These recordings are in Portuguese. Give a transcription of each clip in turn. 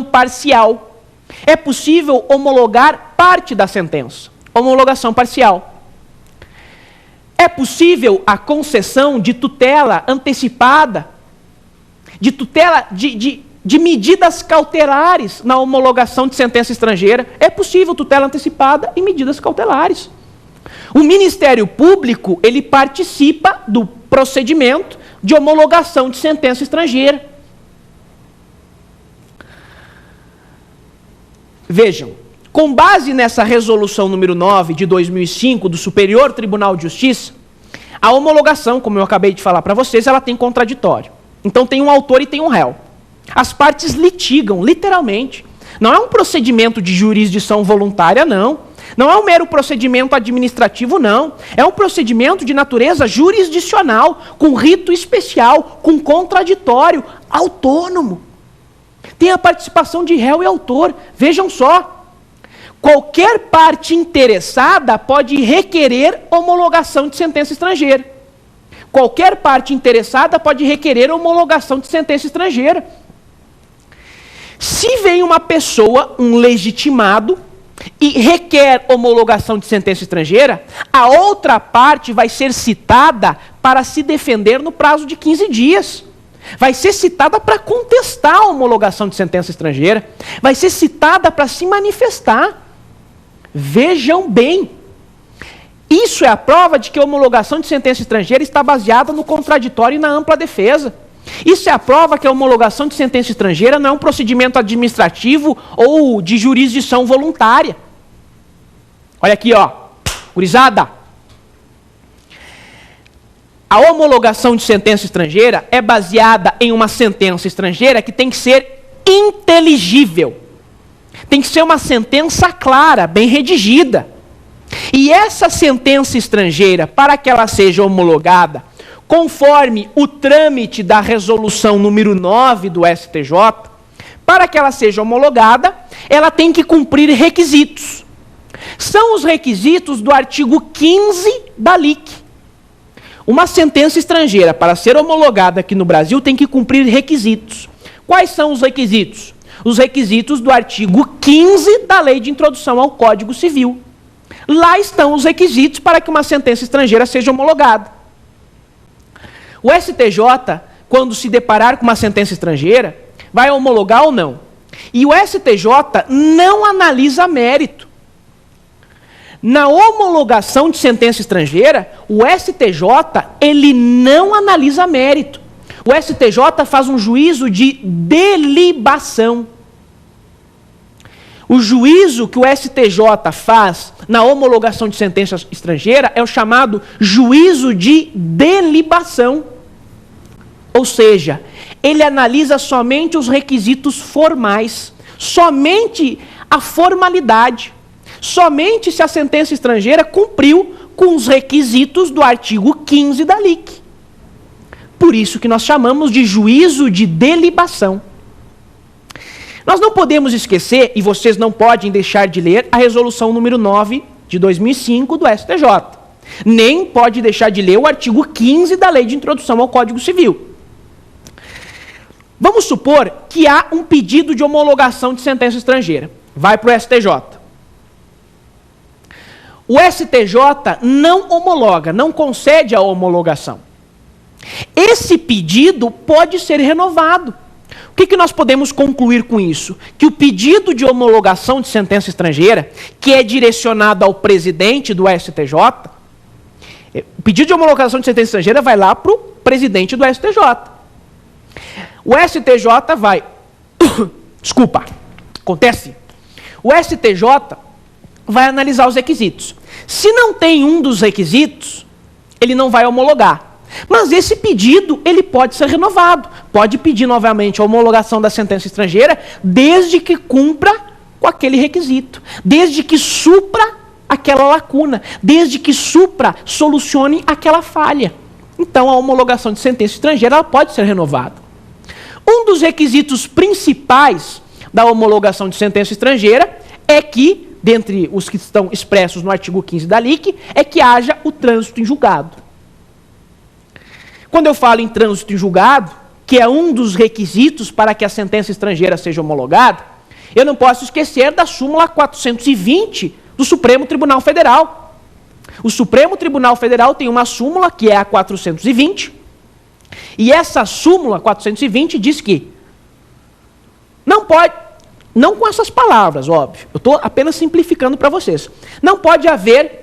parcial. É possível homologar parte da sentença. Homologação parcial. É possível a concessão de tutela antecipada, de tutela de medidas cautelares na homologação de sentença estrangeira. É possível tutela antecipada e medidas cautelares. O Ministério Público, ele participa do procedimento de homologação de sentença estrangeira. Vejam, com base nessa resolução número 9 de 2005 do Superior Tribunal de Justiça, a homologação, como eu acabei de falar para vocês, ela tem contraditório. Então tem um autor e tem um réu. As partes litigam, literalmente. Não é um procedimento de jurisdição voluntária, não. Não é um mero procedimento administrativo, não. É um procedimento de natureza jurisdicional, com rito especial, com contraditório, autônomo. Tem a participação de réu e autor. Vejam só. Qualquer parte interessada pode requerer homologação de sentença estrangeira. Qualquer parte interessada pode requerer homologação de sentença estrangeira. Se vem uma pessoa, um legitimado, e requer homologação de sentença estrangeira, a outra parte vai ser citada para se defender no prazo de 15 dias. Vai ser citada para contestar a homologação de sentença estrangeira. Vai ser citada para se manifestar. Vejam bem. Isso é a prova de que a homologação de sentença estrangeira está baseada no contraditório e na ampla defesa. Isso é a prova que a homologação de sentença estrangeira não é um procedimento administrativo ou de jurisdição voluntária. Olha aqui, ó. Gurizada. A homologação de sentença estrangeira é baseada em uma sentença estrangeira que tem que ser inteligível. Tem que ser uma sentença clara, bem redigida. E essa sentença estrangeira, para que ela seja homologada, conforme o trâmite da resolução número 9 do STJ, para que ela seja homologada, ela tem que cumprir requisitos. São os requisitos do artigo 15 da LIC. Uma sentença estrangeira, para ser homologada aqui no Brasil, tem que cumprir requisitos. Quais são os requisitos? Os requisitos do artigo 15 da Lei de Introdução ao Código Civil. Lá estão os requisitos para que uma sentença estrangeira seja homologada. O STJ, quando se deparar com uma sentença estrangeira, vai homologar ou não? E o STJ não analisa mérito. Na homologação de sentença estrangeira, o STJ, ele não analisa mérito. O STJ faz um juízo de delibação. O juízo que o STJ faz na homologação de sentença estrangeira é o chamado juízo de delibação. Ou seja, ele analisa somente os requisitos formais, somente a formalidade, somente se a sentença estrangeira cumpriu com os requisitos do artigo 15 da LIC. Por isso que nós chamamos de juízo de delibação. Nós não podemos esquecer, e vocês não podem deixar de ler, a resolução número 9 de 2005 do STJ. Nem pode deixar de ler o artigo 15 da Lei de Introdução ao Código Civil. Vamos supor que há um pedido de homologação de sentença estrangeira. Vai para o STJ. O STJ não homologa, não concede a homologação. Esse pedido pode ser renovado. O que nós podemos concluir com isso? Que o pedido de homologação de sentença estrangeira, que é direcionado ao presidente do STJ, o pedido de homologação de sentença estrangeira vai lá para o presidente do STJ. O STJ vai... Desculpa, acontece. O STJ vai analisar os requisitos. Se não tem um dos requisitos, ele não vai homologar. Mas esse pedido, ele pode ser renovado. Pode pedir novamente a homologação da sentença estrangeira, desde que cumpra com aquele requisito. Desde que supra aquela lacuna. Desde que solucione aquela falha. Então, a homologação de sentença estrangeira, ela pode ser renovada. Um dos requisitos principais da homologação de sentença estrangeira é que, dentre os que estão expressos no artigo 15 da LIC, é que haja o trânsito em julgado. Quando eu falo em trânsito em julgado, que é um dos requisitos para que a sentença estrangeira seja homologada, eu não posso esquecer da súmula 420 do Supremo Tribunal Federal. O Supremo Tribunal Federal tem uma súmula, que é a 420, e essa súmula 420 diz que não pode, não com essas palavras, óbvio, eu estou apenas simplificando para vocês, não pode haver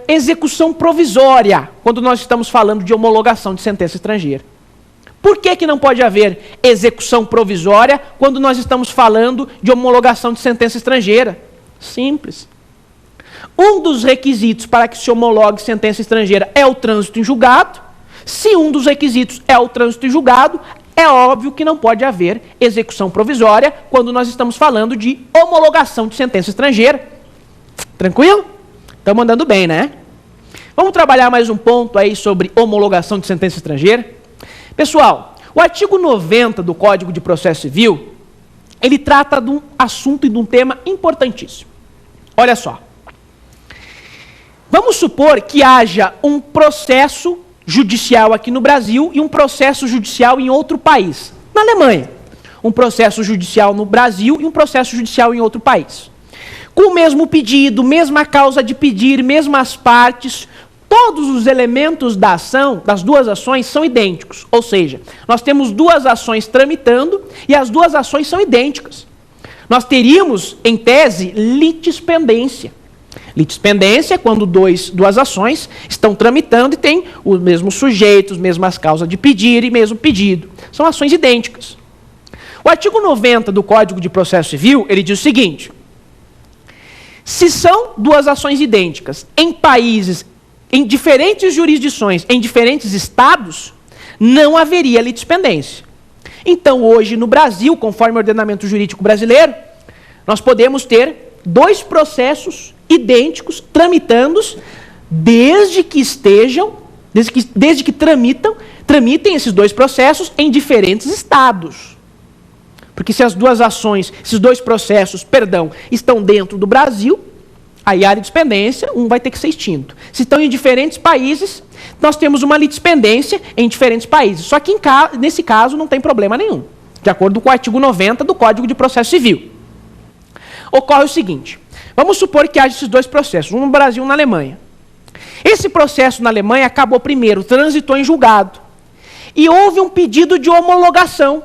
execução provisória quando nós estamos falando de homologação de sentença estrangeira. Por que não pode haver execução provisória quando nós estamos falando de homologação de sentença estrangeira? Simples. Um dos requisitos para que se homologue sentença estrangeira é o trânsito em julgado. Se um dos requisitos é o trânsito em julgado, é óbvio que não pode haver execução provisória quando nós estamos falando de homologação de sentença estrangeira. Tranquilo? Estamos andando bem, né? Vamos trabalhar mais um ponto aí sobre homologação de sentença estrangeira? Pessoal, o artigo 90 do Código de Processo Civil, ele trata de um assunto e de um tema importantíssimo. Olha só. Vamos supor que haja um processo judicial aqui no Brasil e um processo judicial em outro país. Na Alemanha. Um processo judicial no Brasil e um processo judicial em outro país. Com o mesmo pedido, mesma causa de pedir, mesmas partes, todos os elementos da ação, das duas ações, são idênticos. Ou seja, nós temos duas ações tramitando e as duas ações são idênticas. Nós teríamos, em tese, litispendência. Litispendência é quando duas ações estão tramitando e têm os mesmos sujeitos, mesmas causas de pedir e mesmo pedido. São ações idênticas. O artigo 90 do Código de Processo Civil, ele diz o seguinte: se são duas ações idênticas em países, em diferentes jurisdições, em diferentes estados, não haveria litispendência. Então, hoje, no Brasil, conforme o ordenamento jurídico brasileiro, nós podemos ter dois processos idênticos tramitando desde que tramitem esses dois processos em diferentes estados. Porque se as duas ações, esses dois processos, estão dentro do Brasil, aí a litispendência, um vai ter que ser extinto. Se estão em diferentes países, nós temos uma litispendência em diferentes países. Só que nesse caso não tem problema nenhum, de acordo com o artigo 90 do Código de Processo Civil. Ocorre o seguinte: vamos supor que haja esses dois processos, um no Brasil e um na Alemanha. Esse processo na Alemanha acabou primeiro, transitou em julgado. E houve um pedido de homologação.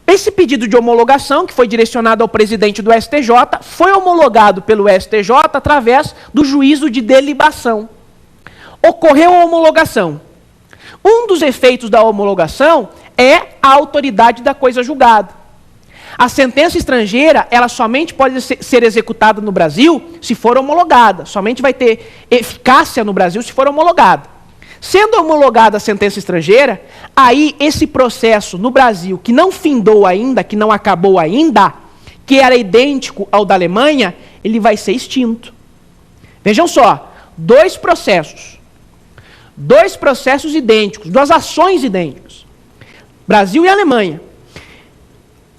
Esse pedido de homologação, que foi direcionado ao presidente do STJ, foi homologado pelo STJ através do juízo de delibação. Ocorreu a homologação. Um dos efeitos da homologação é a autoridade da coisa julgada. A sentença estrangeira, ela somente pode ser executada no Brasil se for homologada. Somente vai ter eficácia no Brasil se for homologada. Sendo homologada a sentença estrangeira, aí esse processo no Brasil, que não findou ainda, que não acabou ainda, que era idêntico ao da Alemanha, ele vai ser extinto. Vejam só, dois processos idênticos, duas ações idênticas, Brasil e Alemanha.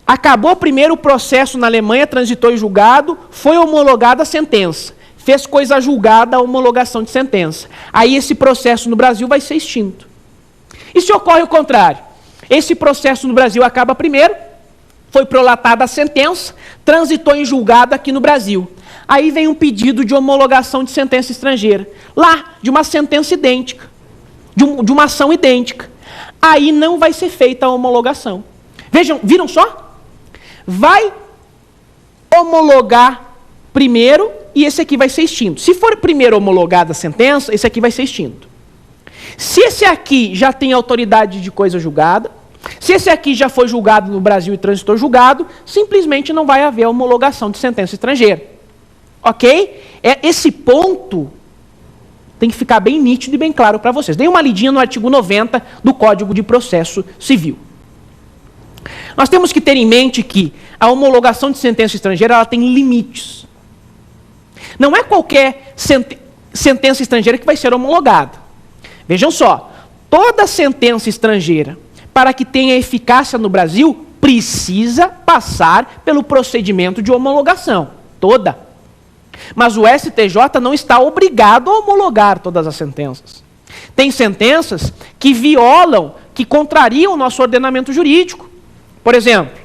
Acabou primeiro o processo na Alemanha, transitou em julgado, foi homologada a sentença. Fez coisa julgada a homologação de sentença. Aí esse processo no Brasil vai ser extinto. E se ocorre o contrário? Esse processo no Brasil acaba primeiro, foi prolatada a sentença, transitou em julgado aqui no Brasil. Aí vem um pedido de homologação de sentença estrangeira. Lá, de uma sentença idêntica, de uma ação idêntica. Aí não vai ser feita a homologação. Vejam, viram só? Vai homologar primeiro e esse aqui vai ser extinto. Se for primeiro homologada a sentença, esse aqui vai ser extinto. Se esse aqui já tem autoridade de coisa julgada, se esse aqui já foi julgado no Brasil e transitou julgado, simplesmente não vai haver homologação de sentença estrangeira. Ok? Esse ponto tem que ficar bem nítido e bem claro para vocês. Dei uma lidinha no artigo 90 do Código de Processo Civil. Nós temos que ter em mente que a homologação de sentença estrangeira ela tem limites. Não é qualquer sentença estrangeira que vai ser homologada. Vejam só, toda sentença estrangeira, para que tenha eficácia no Brasil, precisa passar pelo procedimento de homologação. Toda. Mas o STJ não está obrigado a homologar todas as sentenças. Tem sentenças que violam, que contrariam o nosso ordenamento jurídico. Por exemplo,